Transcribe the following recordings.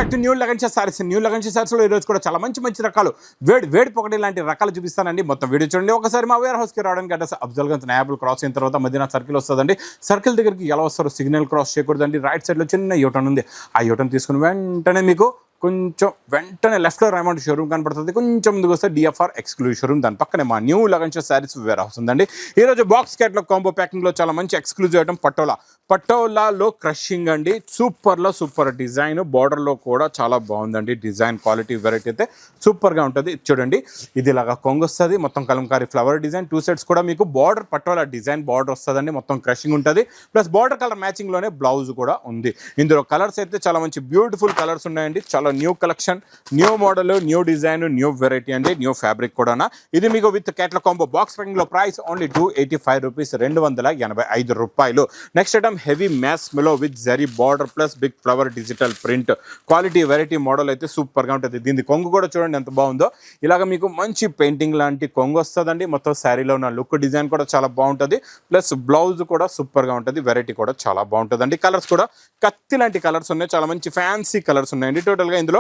Back to new Lagansha sarees. New Lagansha సారీస్లో ఈరోజు కూడా చాలా మంచి రకాలు వేడి పొగటి లాంటి రకాలు చూపిస్తానండి. మొత్తం వీడియో చూడండి. ఒకసారి మా వేర్ హౌస్కి రావడానికి అడ్రస్ అఫ్జల్గంజ్ నాయబుల్ క్రాస్ అయిన తర్వాత మదీనా సర్కిల్ వస్తుందండి. సర్కిల్ దగ్గరికి ఎలా వస్తారో సిగ్నల్ క్రాస్ చేయకూడదండి. రైట్ సైడ్లో చిన్న యూటర్న్ ఉంది. ఆ యూటర్న్ తీసుకుని వెంటనే మీకు కొంచెం వెంటనే లెఫ్ట్లో రైమండ్ షోరూమ్ కనపడుతుంది. కొంచెం ముందుకు వస్తే డిఎఫ్ఆర్ ఎక్స్క్లూజివ్ షోరూమ్, దాని పక్కనే మా new Lagansha sarees warehouse ఉందండి. ఈరోజు బాక్స్ క్యాట్లో కాంబో ప్యాకింగ్లో చాలా మంచి ఎక్స్క్లూజివ్ ఐటమ్ పటోలాలో క్రషింగ్ అండి. సూపర్ డిజైన్, బార్డర్లో కూడా చాలా బాగుందండి. డిజైన్ క్వాలిటీ వెరైటీ అయితే సూపర్గా ఉంటుంది. చూడండి, ఇది ఇలాగా కొంగు వస్తుంది. మొత్తం కలంకారీ ఫ్లవర్ డిజైన్. 2 సెట్స్ కూడా మీకు బార్డర్ పటోలా డిజైన్ బార్డర్ వస్తుందండి. మొత్తం క్రషింగ్ ఉంటుంది. ప్లస్ బార్డర్ కలర్ మ్యాచింగ్లోనే బ్లౌజ్ కూడా ఉంది. ఇందులో కలర్స్ అయితే చాలా మంచి బ్యూటిఫుల్ కలర్స్ ఉన్నాయండి. చాలా new collection, new model, new design, new variety అండి. న్యూ ఫ్యాబ్రిక్ కూడా. ఇది మీకు విత్ క్యాట్లో కాంబో బాక్స్ ప్యాకింగ్లో ప్రైస్ ఓన్లీ 285 రూపీస్, 285 రూపాయలు. నెక్స్ట్ ఐటమ్ హెవీ మ్యాస్ మెలో with zari border plus big flower digital print quality variety model అయితే సూపర్గా ఉంటుంది. దీని కొంగు కూడా చూడండి ఎంత బాగుందో. ఇలాగ మీకు మంచి పెయింటింగ్ లాంటి కొంగు వస్తుందండి. మొత్తం శారీలో ఉన్న లుక్ డిజైన్ కూడా చాలా బాగుంటుంది. ప్లస్ బ్లౌజ్ కూడా సూపర్గా ఉంటుంది. వెరైటీ కూడా చాలా బాగుంటుందండి. కలర్స్ కూడా కత్తి లాంటి కలర్స్ ఉన్నాయి. చాలా మంచి ఫ్యాన్సీ కలర్స్ ఉన్నాయండి. టోటల్గా ఇందులో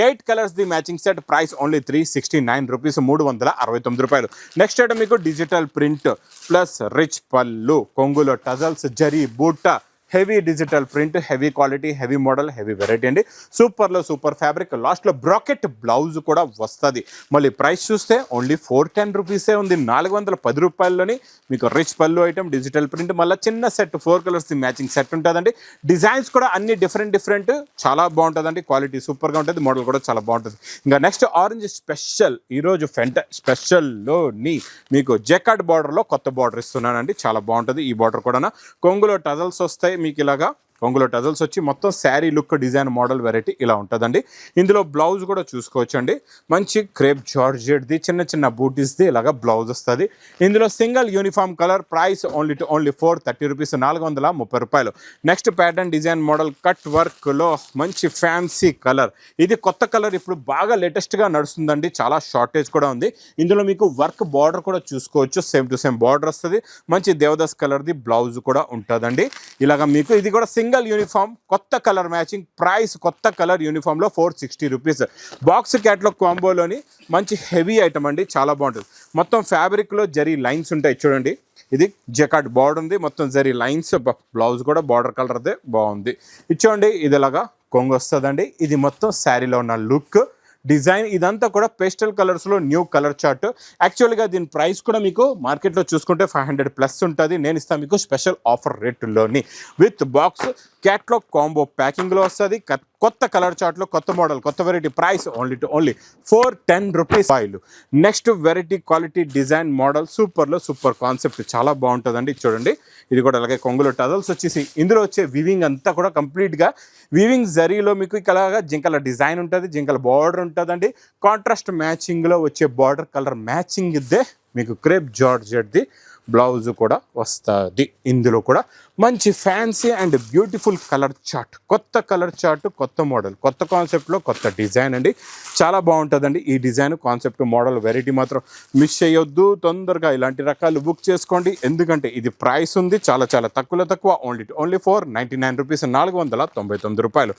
8 colours the matching set. Price only 369 rupees, 369 రూపాయలు. నెక్స్ట్ ఐటమ్ మీకు డిజిటల్ ప్రింట్ ప్లస్ రిచ్ పళ్ళు, కొంగులో tassels, zari buta, heavy digital print, heavy quality, heavy model, heavy variety అండి. Super fabric. లాస్ట్లో బ్రాకెట్ బ్లౌజ్ కూడా వస్తుంది. మళ్ళీ ప్రైస్ చూస్తే ఓన్లీ 410 రూపీసే ఉంది. 410 రూపాయల్లోని మీకు రిచ్ పళ్ళు ఐటమ్, డిజిటల్ ప్రింట్, మళ్ళీ చిన్న సెట్ 4 కలర్స్ మ్యాచింగ్ సెట్ ఉంటుందండి. డిజైన్స్ కూడా అన్ని డిఫరెంట్ చాలా బాగుంటుందండి. క్వాలిటీ సూపర్గా ఉంటుంది. మోడల్ కూడా చాలా బాగుంటుంది. ఇంకా నెక్స్ట్ ఆరెంజ్ స్పెషల్. ఈరోజు ఫెంట స్పెషల్లోని మీకు జెకార్డ్ బార్డర్లో కొత్త బార్డర్ ఇస్తున్నానండి. చాలా బాగుంటుంది. ఈ బార్డర్ కూడా కొంగులో టజల్స్ వస్తాయి. మీకు ఇలాగా కొంగులో టజల్స్ వచ్చి మొత్తం sari look design model variety ఇలా ఉంటుందండి. ఇందులో బ్లౌజ్ కూడా చూసుకోవచ్చండి. మంచి క్రేప్ జార్జెట్ది చిన్న బూటీస్ది ఇలాగా బ్లౌజ్ వస్తుంది. ఇందులో single uniform colour. Price only 430 rupees, 430 రూపాయలు. Next pattern design model cut వర్క్లో మంచి ఫ్యాన్సీ కలర్. ఇది కొత్త కలర్, ఇప్పుడు బాగా లేటెస్ట్గా నడుస్తుందండి. చాలా షార్టేజ్ కూడా ఉంది. ఇందులో మీకు వర్క్ బార్డర్ కూడా చూసుకోవచ్చు. సేమ్ టు సేమ్ బార్డర్ వస్తుంది. మంచి దేవదాస్ కలర్ది బ్లౌజ్ కూడా ఉంటుందండి. ఇలాగ మీకు ఇది కూడా సింగిల్ యూనిఫామ్, కొత్త కలర్ మ్యాచింగ్. ప్రైస్ కొత్త కలర్ యూనిఫామ్లో 460 రూపీస్. బాక్స్ క్యాట్లో కాంబోలోని మంచి హెవీ ఐటమ్ అండి. చాలా బాగుంటుంది. మొత్తం ఫ్యాబ్రిక్లో జరీ లైన్స్ ఉంటాయి. చూడండి, ఇది జెకార్డ్ బార్డర్ ఉంది. మొత్తం జరీ లైన్స్. బ్లౌజ్ కూడా బార్డర్ కలర్దే బాగుంది. ఇచ్చోండి, ఇది ఇలాగా కొంగు వస్తుందండి. ఇది మొత్తం శారీలో ఉన్న లుక్ డిజైన్. ఇదంతా కూడా పేస్టల్ కలర్స్లో న్యూ కలర్ చార్ట్. యాక్చువల్గా దీని ప్రైస్ కూడా మీకు మార్కెట్లో చూసుకుంటే 500+ ఉంటుంది. నేను ఇస్తాను మీకు స్పెషల్ ఆఫర్ రేటులోని. విత్ బాక్స్ క్యాట్లాగ్ కాంబో ప్యాకింగ్లో వస్తుంది. కొత్త కలర్ చార్ట్లో కొత్త మోడల్, కొత్త variety. Price only 410 rupees. Next variety quality design model super concept. చాలా బాగుంటుందండి. చూడండి, ఇది కూడా అలాగే కొంగులో టజల్స్ వచ్చేసి ఇందులో వచ్చే వివింగ్ అంతా కూడా కంప్లీట్గా వివింగ్ జరీలో మీకు ఇలాగా జింకల డిజైన్ ఉంటుంది. జింకల బార్డర్ ఉంటుందండి. కాంట్రాస్ట్ మ్యాచింగ్లో వచ్చే బార్డర్ కలర్ మ్యాచింగ్ ఇద్దే మీకు క్రేప్ జార్జెట్ది బ్లౌజ్ కూడా వస్తుంది. ఇందులో కూడా మంచి fancy and beautiful colour chart. కొత్త కలర్ చార్ట్, కొత్త మోడల్, కొత్త కాన్సెప్ట్లో కొత్త డిజైన్ అండి. చాలా బాగుంటుందండి. ఈ డిజైన్, కాన్సెప్ట్, మోడల్, వెరైటీ మాత్రం మిస్ చేయొద్దు. తొందరగా ఇలాంటి రకాలు బుక్ చేసుకోండి. ఎందుకంటే ఇది ప్రైస్ ఉంది చాలా తక్కువ. ఓన్లీ 499 రూపీస్, 499 రూపాయలు.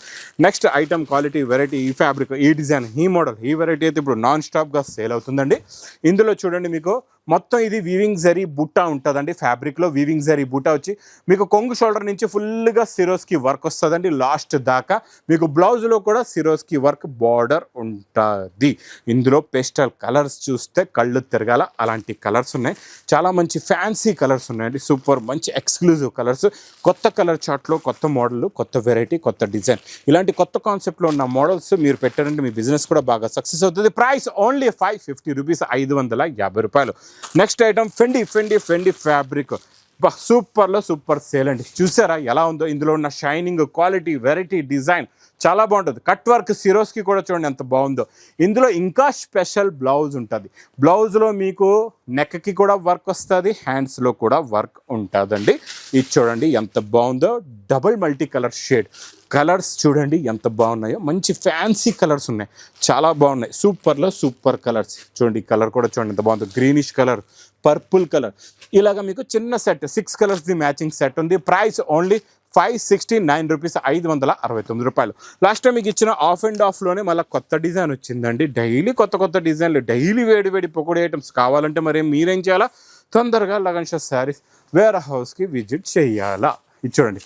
Next item quality variety. ఈ ఫ్యాబ్రిక్, ఈ డిజైన్, ఈ మోడల్, ఈ వెరైటీ అయితే ఇప్పుడు నాన్ స్టాప్గా సేల్ అవుతుందండి. ఇందులో చూడండి, మీకు మొత్తం ఇది వీవింగ్ జరీ బుట్టా ఉంటుందండి. ఫ్యాబ్రిక్లో వీవింగ్ జరీ బుట్టా వచ్చి మీకు కొంగు షోల్డర్ నుంచి ఫుల్గా సిరోస్కి వర్క్ వస్తుందండి. లాస్ట్ దాకా మీకు బ్లౌజ్లో కూడా సిరోస్కి వర్క్ బార్డర్ ఉంటుంది. ఇందులో పేస్టల్ కలర్స్ చూస్తే కళ్ళు తిరగాల అలాంటి కలర్స్ ఉన్నాయి. చాలా మంచి ఫ్యాన్సీ కలర్స్ ఉన్నాయండి. సూపర్ మంచి ఎక్స్క్లూజివ్ కలర్స్. కొత్త కలర్ చార్ట్లో కొత్త మోడల్, కొత్త వెరైటీ, కొత్త డిజైన్. ఇలాంటి కొత్త కాన్సెప్ట్లో ఉన్న మోడల్స్ మీరు పెట్టారంటే మీ బిజినెస్ కూడా బాగా సక్సెస్ అవుతుంది. ప్రైస్ ఓన్లీ 550 రూపీస్, 550 రూపాయలు. Next item Fendi fabric. Super sale అండి. చూసారా ఎలా ఉందో? ఇందులో ఉన్న షైనింగ్, క్వాలిటీ, వెరైటీ, డిజైన్ చాలా బాగుంటుంది. కట్ వర్క్ సిరోస్కి కూడా చూడండి ఎంత బాగుందో. ఇందులో ఇంకా స్పెషల్ బ్లౌజ్ ఉంటుంది. బ్లౌజ్లో మీకు నెక్కి కూడా వర్క్ వస్తుంది, హ్యాండ్స్లో కూడా వర్క్ ఉంటుందండి. ఇది చూడండి ఎంత బాగుందో. Double multi colour shade colours చూడండి ఎంత బాగున్నాయో. మంచి ఫ్యాన్సీ కలర్స్ ఉన్నాయి. చాలా బాగున్నాయి. Super colours. చూడండి, కలర్ కూడా చూడండి ఎంత బాగుందో. Greenish colour, purple colour. ఇలాగ మీకు చిన్న సెట్ 6 కలర్స్ది మ్యాచింగ్ సెట్ ఉంది. ప్రైస్ ఓన్లీ 569 రూపీస్, 569 రూపాయలు. లాస్ట్ టైం మీకు ఇచ్చిన ఆఫ్ అండ్ ఆఫ్లోనే మళ్ళీ కొత్త డిజైన్ వచ్చిందండి. డైలీ కొత్త కొత్త డిజైన్లు, డైలీ వేడి వేడి పకోడీ ఐటమ్స్ కావాలంటే మరి మీరేం చేయాలా, తొందరగా లగన్ షా శారీస్ వేర్ హౌస్కి విజిట్ చేయాలా. ఇది చూడండి,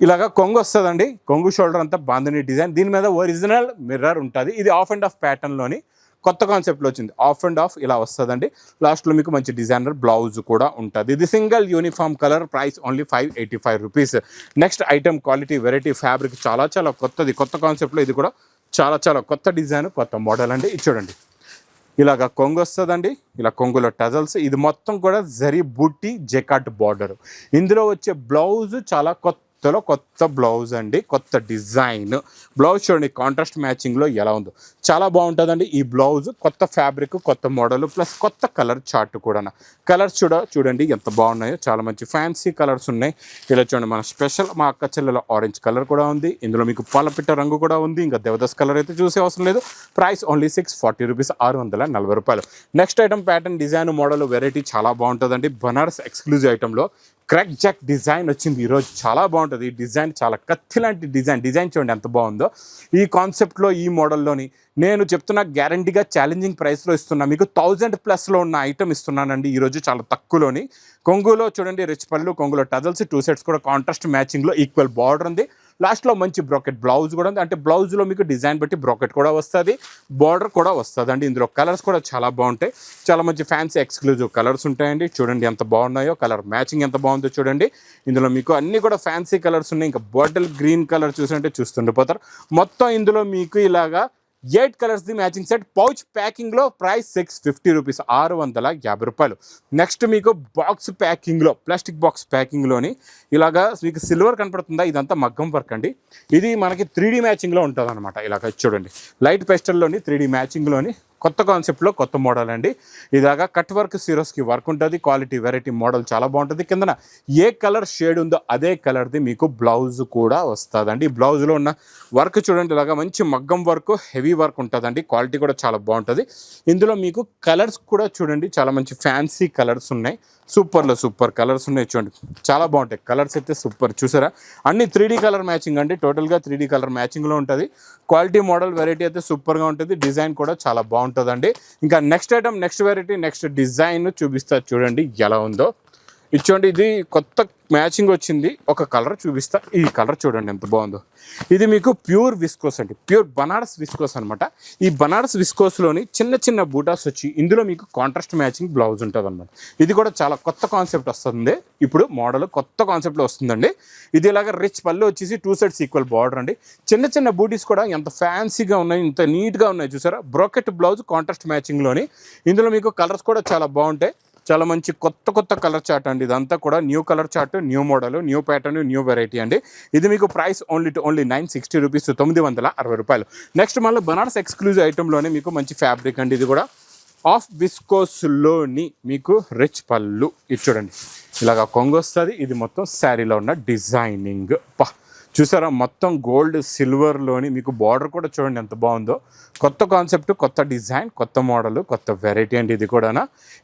ఇలాగా కొంగు వస్తుందండి. కొంగు షోల్డర్ అంతా బాంధని డిజైన్, దీని మీద ఒరిజినల్ మిర్రర్ ఉంటుంది. ఇది ఆఫ్ అండ్ ఆఫ్ ప్యాటర్న్లోని కొత్త కాన్సెప్ట్లో వచ్చింది. ఆఫ్ అండ్ ఆఫ్ ఇలా వస్తుందండి. లాస్ట్లో మీకు మంచి డిజైనర్ బ్లౌజ్ కూడా ఉంటుంది. ఇది single uniform colour, price only 585 rupees. Next item quality variety fabric చాలా చాలా కొత్తది, కొత్త కాన్సెప్ట్లో ఇది కూడా చాలా చాలా కొత్త డిజైన్, కొత్త మోడల్ అండి. ఇది చూడండి, ఇలాగ కొంగు వస్తుందండి. ఇలా కొంగులో టజల్స్, ఇది మొత్తం కూడా జరీ బూటీ జెకాట్ బార్డర్. ఇందులో వచ్చే బ్లౌజ్ చాలా కొత్త బ్లౌజ్ అండి, కొత్త డిజైన్. బ్లౌజ్ చూడండి కాంట్రాస్ట్ మ్యాచింగ్లో ఎలా ఉందో, చాలా బాగుంటుందండి. ఈ బ్లౌజ్ కొత్త ఫ్యాబ్రిక్, కొత్త మోడల్, ప్లస్ కొత్త కలర్ చార్ట్ కూడా. కలర్స్ చూడండి ఎంత బాగున్నాయో, చాలా మంచి ఫ్యాన్సీ కలర్స్ ఉన్నాయి. ఇలా చూడండి, మన స్పెషల్ మా అక్క చెల్లెల ఆరెంజ్ కలర్ కూడా ఉంది. ఇందులో మీకు పాలపిట్ట రంగు కూడా ఉంది. ఇంకా దేవదాస్ కలర్ అయితే చూసే అవసరం లేదు. ప్రైస్ ఓన్లీ 640 రూపీస్, 640 రూపాయలు. Next item pattern design model variety చాలా బాగుంటుందండి. బనారస్ ఎక్స్క్లూజివ్ ఐటెంలో క్రాక్ జాక్ డిజైన్ వచ్చింది ఈరోజు, చాలా బాగుంటుంది. ఈ డిజైన్ చాలా కత్తి లాంటి డిజైన్ చూడండి ఎంత బాగుందో. ఈ కాన్సెప్ట్లో, ఈ మోడల్లోని నేను చెప్తున్నా గ్యారంటీగా ఛాలెంజింగ్ ప్రైస్లో ఇస్తున్నా. మీకు 1000+ ఉన్న ఐటమ్ ఇస్తున్నానండి ఈరోజు చాలా తక్కువలోని. కొంగులో చూడండి రిచ్ పళ్ళు, కొంగులో టజల్స్, 2 సెట్స్ కూడా కాంట్రాస్ట్ మ్యాచింగ్లో ఈక్వల్ బార్డర్ ఉంది. లాస్ట్లో మంచి బ్రాకెట్ బ్లౌజ్ కూడా ఉంది. అంటే బ్లౌజ్లో మీకు డిజైన్ బట్టి బ్రాకెట్ కూడా వస్తుంది, బార్డర్ కూడా వస్తుంది అండి. ఇందులో కలర్స్ కూడా చాలా బాగుంటాయి, చాలా మంచి ఫ్యాన్సీ ఎక్స్క్లూజివ్ కలర్స్ ఉంటాయండి. చూడండి ఎంత బాగున్నాయో, కలర్ మ్యాచింగ్ ఎంత బాగుందో చూడండి. ఇందులో మీకు అన్ని కూడా ఫ్యాన్సీ కలర్స్ ఉన్నాయి. ఇంకా బాటిల్ గ్రీన్ కలర్ చూసినట్టే చూస్తుండిపోతారు. మొత్తం ఇందులో మీకు ఇలాగా 8 colours the matching set, pouch ప్యాకింగ్లో ప్రైస్ 650 రూపీస్, 650 రూపాయలు. నెక్స్ట్ మీకు బాక్స్ ప్యాకింగ్లో, ప్లాస్టిక్ బాక్స్ ప్యాకింగ్లోని ఇలాగా మీకు సిల్వర్ కనపడుతుందా, ఇదంతా మగ్గం వర్క్ అండి. ఇది మనకి 3D మ్యాచింగ్లో ఉంటుంది అనమాట. ఇలాగ చూడండి, లైట్ పెస్టల్లోని 3D మ్యాచింగ్లోని కొత్త కాన్సెప్ట్లో కొత్త మోడల్ అండి. ఇలాగా కట్ వర్క్ సిరోస్కి వర్క్ ఉంటుంది. క్వాలిటీ వెరైటీ మోడల్ చాలా బాగుంటుంది. కిందన ఏ కలర్ షేడ్ ఉందో అదే కలర్ది మీకు బ్లౌజ్ కూడా వస్తుందండి. బ్లౌజ్లో ఉన్న వర్క్ చూడండి, ఇలాగా మంచి మగ్గం వర్క్, హెవీ వర్క్ ఉంటుందండి. క్వాలిటీ కూడా చాలా బాగుంటుంది. ఇందులో మీకు కలర్స్ కూడా చూడండి, చాలా మంచి ఫ్యాన్సీ కలర్స్ ఉన్నాయి. సూపర్ కలర్స్ ఉన్నాయి చూడండి, చాలా బాగుంటాయి కలర్స్ అయితే. సూపర్ చూసారా, అన్ని 3D కలర్ మ్యాచింగ్ అండి. టోటల్గా 3D కలర్ మ్యాచింగ్లో ఉంటుంది. క్వాలిటీ మోడల్ వెరైటీ అయితే సూపర్గా ఉంటుంది. డిజైన్ కూడా చాలా బాగుంటుందండి. ఇంకా next item, next variety, next design చూపిస్తా చూడండి ఎలా ఉందో. ఇచ్చోండి, ఇది కొత్త మ్యాచింగ్ వచ్చింది. ఒక కలర్ చూపిస్తా, ఈ కలర్ చూడండి ఎంత బాగుందో. ఇది మీకు ప్యూర్ విస్కోస్ అండి, ప్యూర్ బనారస్ విస్కోస్ అనమాట. ఈ బనారస్ విస్కోస్లోని చిన్న చిన్న బూటాస్ వచ్చి ఇందులో మీకు కాంట్రాస్ట్ మ్యాచింగ్ బ్లౌజ్ ఉంటుంది అనమాట. ఇది కూడా చాలా కొత్త కాన్సెప్ట్ వస్తుంది. ఇప్పుడు మోడల్ కొత్త కాన్సెప్ట్లో వస్తుందండి. ఇది ఇలాగ రిచ్ పళ్ళు వచ్చేసి 2 సెట్స్ ఈక్వల్ బార్డర్ అండి. చిన్న చిన్న బూటీస్ కూడా ఎంత ఫ్యాన్సీగా ఉన్నాయి, ఇంత నీట్గా ఉన్నాయి చూసారా. బ్రోకెట్ బ్లౌజ్ కాంట్రాస్ట్ మ్యాచింగ్లోని. ఇందులో మీకు కలర్స్ కూడా చాలా బాగుంటాయి. చాలా మంచి కొత్త కలర్ చార్ట్ అండి. ఇదంతా కూడా new colour chart, new model, new pattern, new variety అండి. ఇది మీకు ప్రైస్ ఓన్లీ 960 రూపీస్, 960 రూపాయలు. నెక్స్ట్ మళ్ళీ బనారస్ ఎక్స్క్లూజివ్ ఐటెంలోనే మీకు మంచి ఫ్యాబ్రిక్ అండి. ఇది కూడా ఆఫ్ విస్కోస్లోని మీకు రిచ్ పళ్ళు. ఇది చూడండి, ఇలాగ కొంగు వస్తుంది. ఇది మొత్తం శారీలో ఉన్న డిజైనింగ్ చూసారా, మొత్తం గోల్డ్ సిల్వర్లోని మీకు బార్డర్ కూడా చూడండి ఎంత బాగుందో. కొత్త కాన్సెప్ట్, కొత్త డిజైన్, కొత్త మోడల్, కొత్త వెరైటీ అండి. ఇది కూడా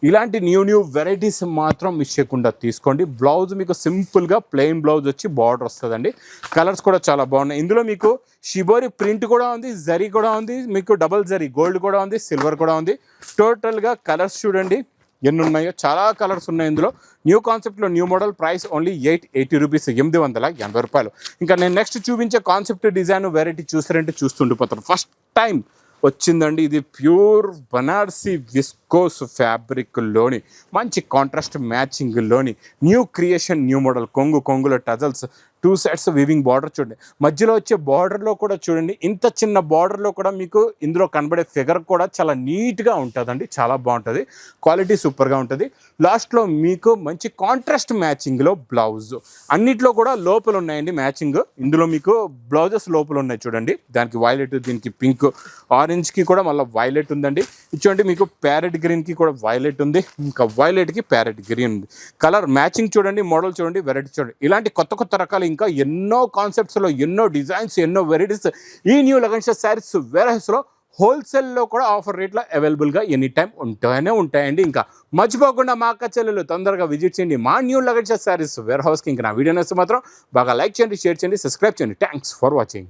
ఇలాంటి న్యూ వెరైటీస్ మాత్రం మిస్ చేయకుండా తీసుకోండి. బ్లౌజ్ మీకు సింపుల్గా ప్లెయిన్ బ్లౌజ్ వచ్చి బార్డర్ వస్తుందండి. కలర్స్ కూడా చాలా బాగున్నాయి. ఇందులో మీకు షిబోరి ప్రింట్ కూడా ఉంది, జరీ కూడా ఉంది, మీకు డబల్ జరీ గోల్డ్ కూడా ఉంది, సిల్వర్ కూడా ఉంది. టోటల్గా కలర్స్ చూడండి ఎన్ని ఉన్నాయో, చాలా కలర్స్ ఉన్నాయి ఇందులో. న్యూ కాన్సెప్ట్లో new model, price only 880 rupees, 880 రూపాయలు. ఇంకా నేను నెక్స్ట్ చూపించే కాన్సెప్ట్ డిజైన్ వెరైటీ చూసారంటే చూస్తుండిపోతారు. ఫస్ట్ టైం వచ్చిందండి. ఇది ప్యూర్ బనారసీ విస్కోస్ ఫ్యాబ్రిక్లోని మంచి కాంట్రాస్ట్ మ్యాచింగ్లోని న్యూ క్రియేషన్, న్యూ మోడల్. కొంగులో టజల్స్, 2 సెట్స్ వీవింగ్ బార్డర్ చూడండి. మధ్యలో వచ్చే బార్డర్లో కూడా చూడండి, ఇంత చిన్న బార్డర్లో కూడా మీకు ఇందులో కనబడే ఫిగర్ కూడా చాలా నీట్గా ఉంటుందండి. చాలా బాగుంటుంది, క్వాలిటీ సూపర్గా ఉంటుంది. లాస్ట్లో మీకు మంచి కాంట్రాస్ట్ మ్యాచింగ్లో బ్లౌజ్. అన్నిట్లో కూడా లోపల ఉన్నాయండి మ్యాచింగ్. ఇందులో మీకు బ్లౌజెస్ లోపల ఉన్నాయి చూడండి. దానికి వైలెట్, దీనికి పింక్, ఆరెంజ్కి కూడా మళ్ళీ వైలెట్ ఉందండి. ఇచ్చుకోండి, మీకు ప్యారెట్ గ్రీన్కి కూడా వైలెట్ ఉంది, ఇంకా వైలెట్కి ప్యారెట్ గ్రీన్ ఉంది. కలర్ మ్యాచింగ్ చూడండి, మోడల్ చూడండి, వెరైటీ చూడండి. ఇలాంటి కొత్త రకాలు ఇంకా ఎన్నో కాన్సెప్ట్స్లో, ఎన్నో డిజైన్స్, ఎన్నో వెరైటీస్ ఈ న్యూ లగన్ షా శారీస్ వేర్ హౌస్లో హోల్సేల్లో కూడా ఆఫర్ రేట్లో అవైలబుల్గా ఎనీ టైం ఉంటాయండి. ఇంకా మర్చిపోకుండా మా అక్క చెల్లెలు తొందరగా విజిట్ చేయండి మా న్యూ లగేజ్ శారీస్ వేర్ హౌస్కి. ఇంకా నా వీడియో నచ్చితే మాత్రం బాగా లైక్ చేయండి, షేర్ చేయండి, సబ్స్క్రైబ్ చేయండి. Thanks for watching.